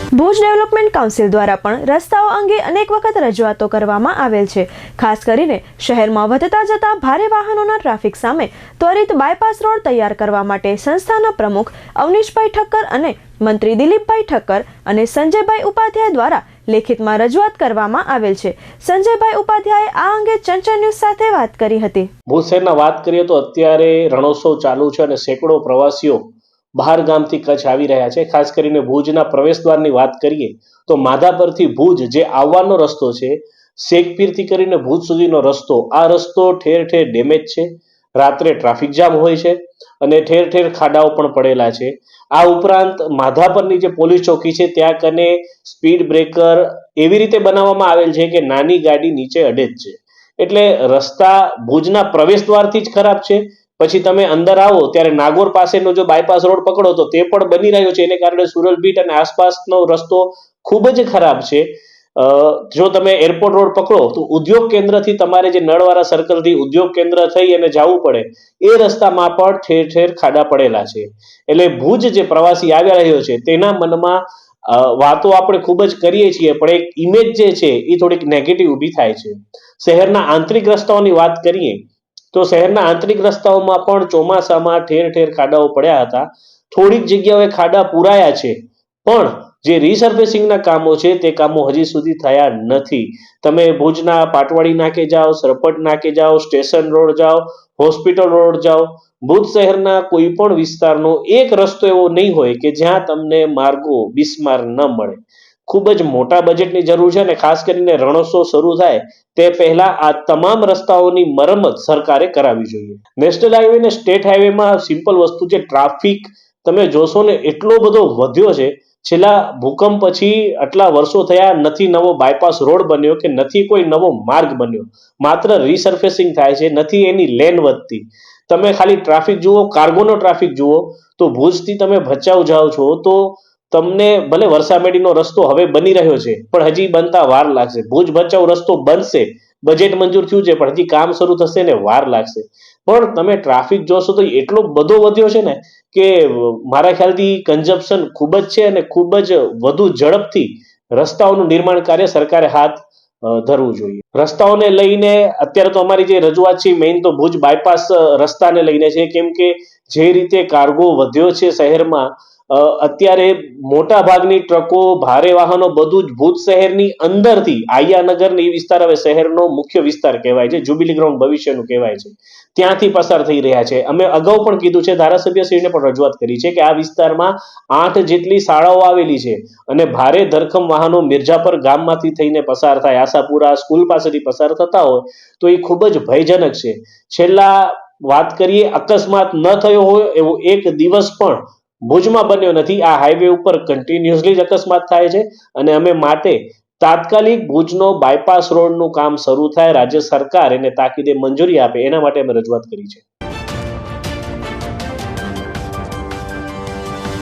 Bhuj development council દ્વારા પણ રસ્તાઓ અંગે અનેક વખત રજૂઆતો કરવામાં આવેલ છે। ખાસ કરીને શહેરમાં વધતા જતા ભારે વાહનોના ટ્રાફિક સામે ત્વરિત બાયપાસ રોડ તૈયાર કરવા માટે સંસ્થાના પ્રમુખ અવનીશભાઈ ઠક્કર અને મંત્રી દિલીપભાઈ ઠક્કર અને સંજયભાઈ ઉપાધ્યાય દ્વારા લેખિતમાં રજૂઆત કરવામાં આવેલ છે। સંજયભાઈ ઉપાધ્યાયે આ અંગે ચંચળ ન્યૂઝ સાથે વાત કરી હતી। ભુજ શહેરના વાત કરીએ તો અત્યારે રણોત્સવ ચાલુ છે અને સેંકડો પ્રવાસીઓ બહાર ગામથી કચ્છ આવી રહ્યા છે। ખાસ કરીને ભુજના પ્રવેશદ્વારની વાત કરીએ તો માધાપરથી ભુજ જે આવવાનો રસ્તો છે, શેખપીરથી કરીને ભુજ સુધીનો રસ્તો, આ રસ્તો ઠેર ઠેર ડેમેજ છે। રાત્રે ટ્રાફિક જામ હોય છે અને ઠેર ઠેર ખાડાઓ પણ પડેલા છે। આ ઉપરાંત માધાપરની જે પોલીસ ચોકી છે ત્યાં કને સ્પીડ બ્રેકર એવી રીતે બનાવવામાં આવેલ છે કે નાની ગાડી નીચે અડે જ છે। એટલે રસ્તા ભુજના પ્રવેશદ્વારથી જ ખરાબ છે। પછી તમે અંદર આવો ત્યારે નાગોર પાસેનો જો બાયપાસ રોડ પકડો તો તે પણ બની રહ્યો છે, એને કારણે સુરલ બીટ અને આસપાસનો રસ્તો ખૂબ જ ખરાબ છે। જો તમે એરપોર્ટ રોડ પકડો તો ઉદ્યોગ કેન્દ્રથી તમારે જે નળવાળા સર્કલથી ઉદ્યોગ કેન્દ્ર થઈ અને જવું પડે એ રસ્તામાં પણ ઠેર ઠેર ખાડા પડેલા છે। એટલે ભુજ જે પ્રવાસી આવ્યા રહ્યો છે તેના મનમાં વાતો આપણે ખૂબ જ કરીએ છીએ, પણ એક ઇમેજ જે છે એ થોડીક નેગેટિવ ઊભી થાય છે। શહેરના આંતરિક રસ્તાઓની વાત કરીએ તો શહેરના આંતરિક રસ્તાઓમાં પણ ચોમાસામાં ઠેર ઠેર ખાડાઓ પડ્યા હતા। થોડીક જગ્યાએ ખાડા પૂરાયા છે, પણ જે રીસર્ફેસિંગના કામો છે તે કામો હજી સુધી થયા નથી। તમે ભુજના પાટવાડી નાકે જાઓ, સરપટ નાકે જાઓ, સ્ટેશન રોડ જાઓ, હોસ્પિટલ રોડ જાઓ, ભુજ શહેરના કોઈ પણ વિસ્તારનો એક રસ્તો એવો નહીં હોય કે જ્યાં તમને માર્ગો બિસ્માર ન મળે। ખૂબ જ મોટા બજેટની જરૂર છે અને ખાસ કરીને રણોત્સવ શરૂ થાય તે પહેલા આ તમામ રસ્તાઓની મરમ્મત સરકારે કરાવવી જોઈએ। નેશનલ હાઈવે અને સ્ટેટ હાઈવેમાં સિમ્પલ વસ્તુ છે, ટ્રાફિક તમે જોશો ને એટલો બધો વધ્યો છે। છેલ્લા ભૂકંપ પછી આટલા વર્ષો થયા, નથી નવો બાયપાસ રોડ બન્યો કે નથી કોઈ નવો માર્ગ બન્યો, માત્ર રીસર્ફેસિંગ થાય છે, નથી એની લેન વધતી। તમે ખાલી ટ્રાફિક જુઓ, કાર્ગોનો ટ્રાફિક જુઓ તો ભુજથી તમે ભચાઉ જાઓ છો તો તમને ભલે વરસામેડીનો રસ્તો હવે બની રહ્યો છે પણ હજી બનતા વાર લાગશે। ભુજ ભચાઉ રસ્તો બનશે, બજેટ મંજૂર થયું છે પણ હજી કામ શરૂ થશે ને વાર લાગશે। પણ તમે ટ્રાફિક જોશો તો એટલો બધો વધ્યો છે ને કે મારા ખ્યાલથી કન્ઝપ્શન ખૂબ જ છે અને ખૂબ જ વધુ ઝડપથી રસ્તાઓનું નિર્માણ કાર્ય સરકારે હાથ ધરવું જોઈએ। રસ્તાઓને લઈને અત્યારે તો અમારી જે રજૂઆત છે મેઇન તો ભુજ બાયપાસ રસ્તાને લઈને છે, કેમ કે જે રીતે કાર્ગો વધ્યો છે શહેરમાં, અત્યારે મોટા ભાગની ટ્રકો, ભારે વાહનો બધું જ ભુજ શહેરની અંદરથી આયાનગર એ વિસ્તાર હવે શહેરનો મુખ્ય વિસ્તાર કહેવાય છે, જ્યુબિલી ગ્રાઉન્ડ ભવિષ્યનું કહેવાય છે, ત્યાંથી પસાર થઈ રહ્યા છે। અમે અગાઉ પણ કીધું છે, ધારાસભ્યશ્રીને પણ રજૂઆત કરી છે કે આ વિસ્તારમાં 8 જેટલી શાળાઓ આવેલી છે અને ભારે ધરખમ વાહનો મિર્જાપર ગામમાંથી થઈને પસાર થાય, આશાપુરા સ્કૂલ પાસેથી પસાર થતા હોય તો એ ખૂબ જ ભયજનક છે। છેલ્લા વાત કરીએ અકસ્માત ન થયો હોય એવો એક દિવસ પણ ભુજમાં બન્યો નથી। આ હાઈવે ઉપર કન્ટિન્યુઅસલી જ અકસ્માત થાય છે અને અમે માટે તાત્કાલિક ભુજનો બાયપાસ રોડનું કામ શરૂ થાય, રાજ્ય સરકાર એને તાકીદે મંજૂરી આપે એના માટે અમે રજૂઆત કરી છે।